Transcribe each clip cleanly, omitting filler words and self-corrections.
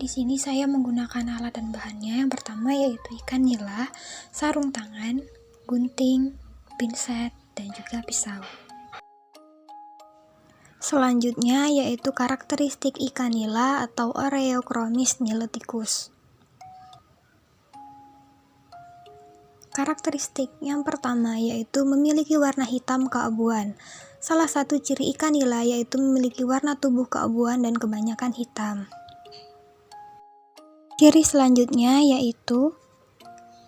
Di sini saya menggunakan alat dan bahannya. Yang pertama yaitu ikan nila, sarung tangan, gunting, pinset, dan juga pisau. Selanjutnya yaitu karakteristik ikan nila atau Oreochromis niloticus. Karakteristik yang pertama yaitu memiliki warna hitam keabuan. Salah satu ciri ikan nila yaitu memiliki warna tubuh keabuan dan kebanyakan hitam. Ciri selanjutnya yaitu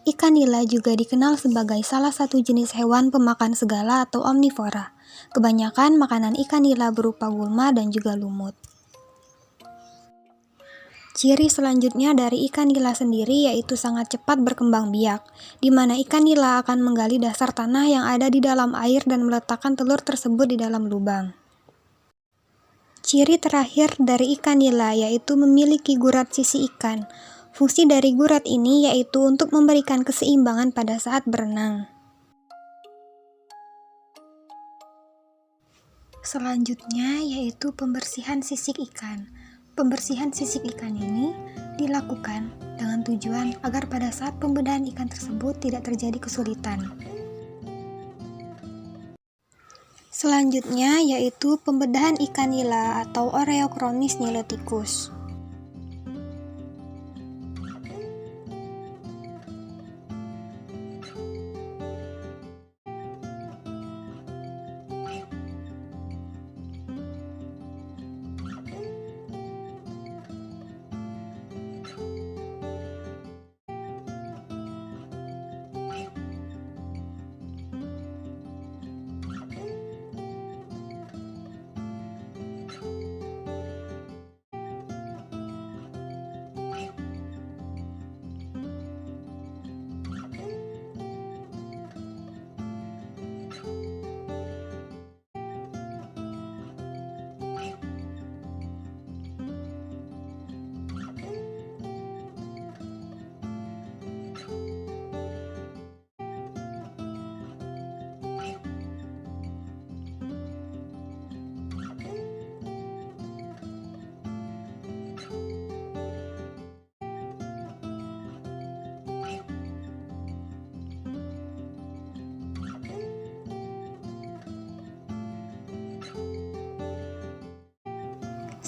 ikan nila juga dikenal sebagai salah satu jenis hewan pemakan segala atau omnivora. Kebanyakan makanan ikan nila berupa gulma dan juga lumut. Ciri selanjutnya dari ikan nila sendiri yaitu sangat cepat berkembang biak, di mana ikan nila akan menggali dasar tanah yang ada di dalam air dan meletakkan telur tersebut di dalam lubang. Ciri terakhir dari ikan nila yaitu memiliki gurat sisi ikan. Fungsi dari gurat ini yaitu untuk memberikan keseimbangan pada saat berenang. Selanjutnya yaitu pembersihan sisik ikan. Pembersihan sisik ikan ini dilakukan dengan tujuan agar pada saat pembedahan ikan tersebut tidak terjadi kesulitan. Selanjutnya yaitu pembedahan ikan nila atau Oreochromis niloticus.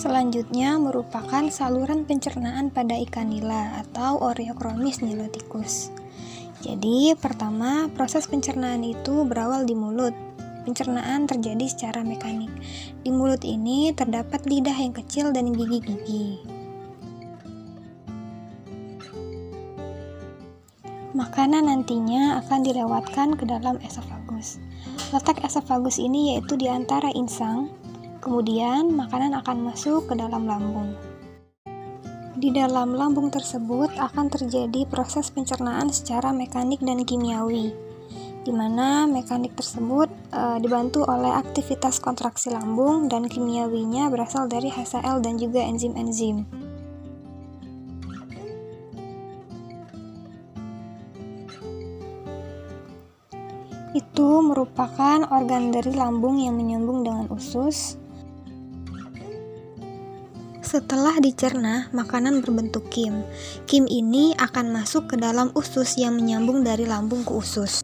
Selanjutnya merupakan saluran pencernaan pada ikan nila atau Oreochromis niloticus. Jadi, pertama, proses pencernaan itu berawal di mulut. Pencernaan terjadi secara mekanik. Di mulut ini terdapat lidah yang kecil dan gigi-gigi. Makanan nantinya akan dilewatkan ke dalam esofagus. Letak esofagus ini yaitu di antara insang. Kemudian, makanan akan masuk ke dalam lambung. Di dalam lambung tersebut akan terjadi proses pencernaan secara mekanik dan kimiawi, di mana mekanik tersebut dibantu oleh aktivitas kontraksi lambung dan kimiawinya berasal dari HCl dan juga enzim-enzim. Itu merupakan organ dari lambung yang menyambung dengan usus. Setelah dicerna, makanan berbentuk kim. Kim ini akan masuk ke dalam usus yang menyambung dari lambung ke usus.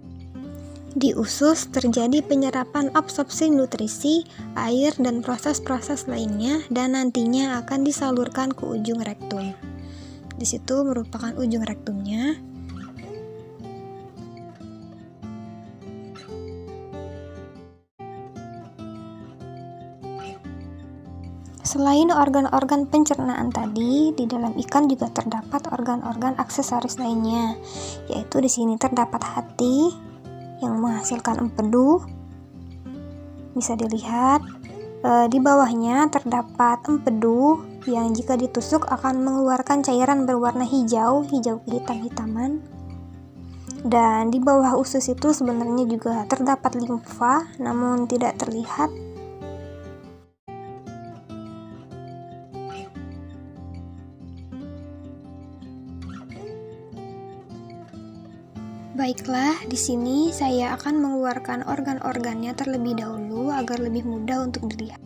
Di usus terjadi penyerapan absorpsi nutrisi, air, dan proses-proses lainnya, dan nantinya akan disalurkan ke ujung rektum. Di situ merupakan ujung rektumnya. Selain organ-organ pencernaan tadi, di dalam ikan juga terdapat organ-organ aksesoris lainnya, yaitu di sini terdapat hati yang menghasilkan empedu. Bisa dilihat di bawahnya terdapat empedu yang jika ditusuk akan mengeluarkan cairan berwarna hijau kehitam-hitaman. Dan di bawah usus itu sebenarnya juga terdapat limfa, namun tidak terlihat. Baiklah, di sini saya akan mengeluarkan organ-organnya terlebih dahulu agar lebih mudah untuk dilihat.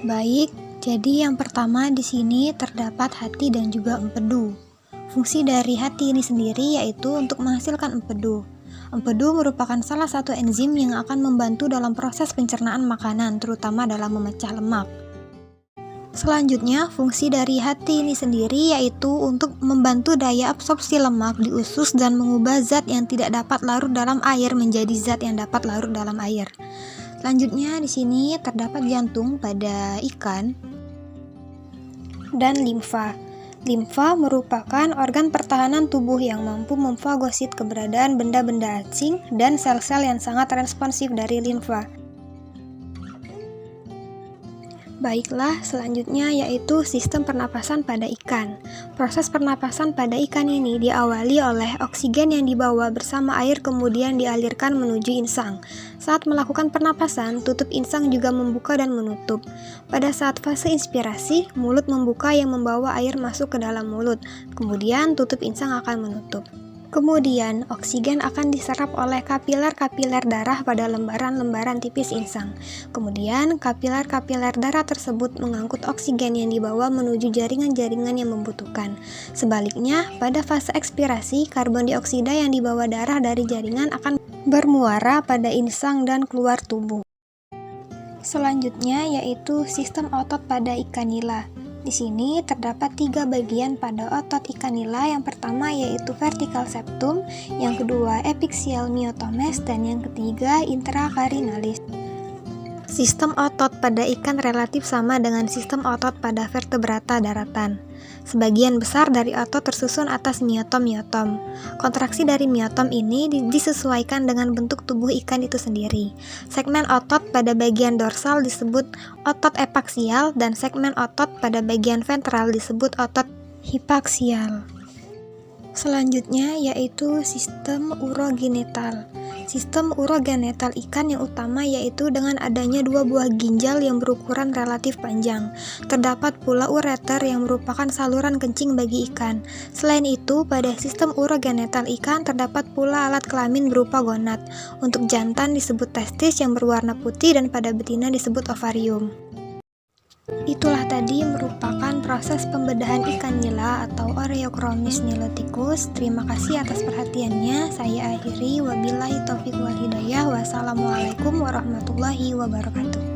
Baik, jadi yang pertama di sini terdapat hati dan juga empedu. Fungsi dari hati ini sendiri yaitu untuk menghasilkan empedu. Empedu merupakan salah satu enzim yang akan membantu dalam proses pencernaan makanan, terutama dalam memecah lemak. Selanjutnya, fungsi dari hati ini sendiri yaitu untuk membantu daya absorpsi lemak di usus dan mengubah zat yang tidak dapat larut dalam air menjadi zat yang dapat larut dalam air. Selanjutnya di sini terdapat jantung pada ikan dan limfa. Limfa merupakan organ pertahanan tubuh yang mampu memfagosit keberadaan benda-benda asing dan sel-sel yang sangat responsif dari limfa. Baiklah, selanjutnya yaitu sistem pernapasan pada ikan. Proses pernapasan pada ikan ini diawali oleh oksigen yang dibawa bersama air kemudian dialirkan menuju insang. Saat melakukan pernapasan, tutup insang juga membuka dan menutup. Pada saat fase inspirasi, mulut membuka yang membawa air masuk ke dalam mulut. Kemudian tutup insang akan menutup. Kemudian, oksigen akan diserap oleh kapiler-kapiler darah pada lembaran-lembaran tipis insang. Kemudian, kapiler-kapiler darah tersebut mengangkut oksigen yang dibawa menuju jaringan-jaringan yang membutuhkan. Sebaliknya, pada fase ekspirasi, karbon dioksida yang dibawa darah dari jaringan akan bermuara pada insang dan keluar tubuh. Selanjutnya yaitu sistem otot pada ikan nila. Di sini terdapat 3 bagian pada otot ikan nila. Yang pertama yaitu vertical septum, yang kedua epixial myotomes, dan yang ketiga intracarinalis. Sistem otot pada ikan relatif sama dengan sistem otot pada vertebrata daratan. Sebagian besar dari otot tersusun atas miotom-miotom. Kontraksi dari miotom ini disesuaikan dengan bentuk tubuh ikan itu sendiri. Segmen otot pada bagian dorsal disebut otot epaksial dan segmen otot pada bagian ventral disebut otot hipaksial. Selanjutnya yaitu sistem urogenital. Sistem urogenital ikan yang utama yaitu dengan adanya 2 buah ginjal yang berukuran relatif panjang. Terdapat pula ureter yang merupakan saluran kencing bagi ikan. Selain itu, pada sistem urogenital ikan terdapat pula alat kelamin berupa gonad. Untuk jantan disebut testis yang berwarna putih dan pada betina disebut ovarium. Itulah tadi merupakan proses pembedahan ikan nila atau Oreochromis niloticus. Terima kasih atas perhatiannya. Saya akhiri, wabillahi taufiq wal hidayah. Wassalamualaikum warahmatullahi wabarakatuh.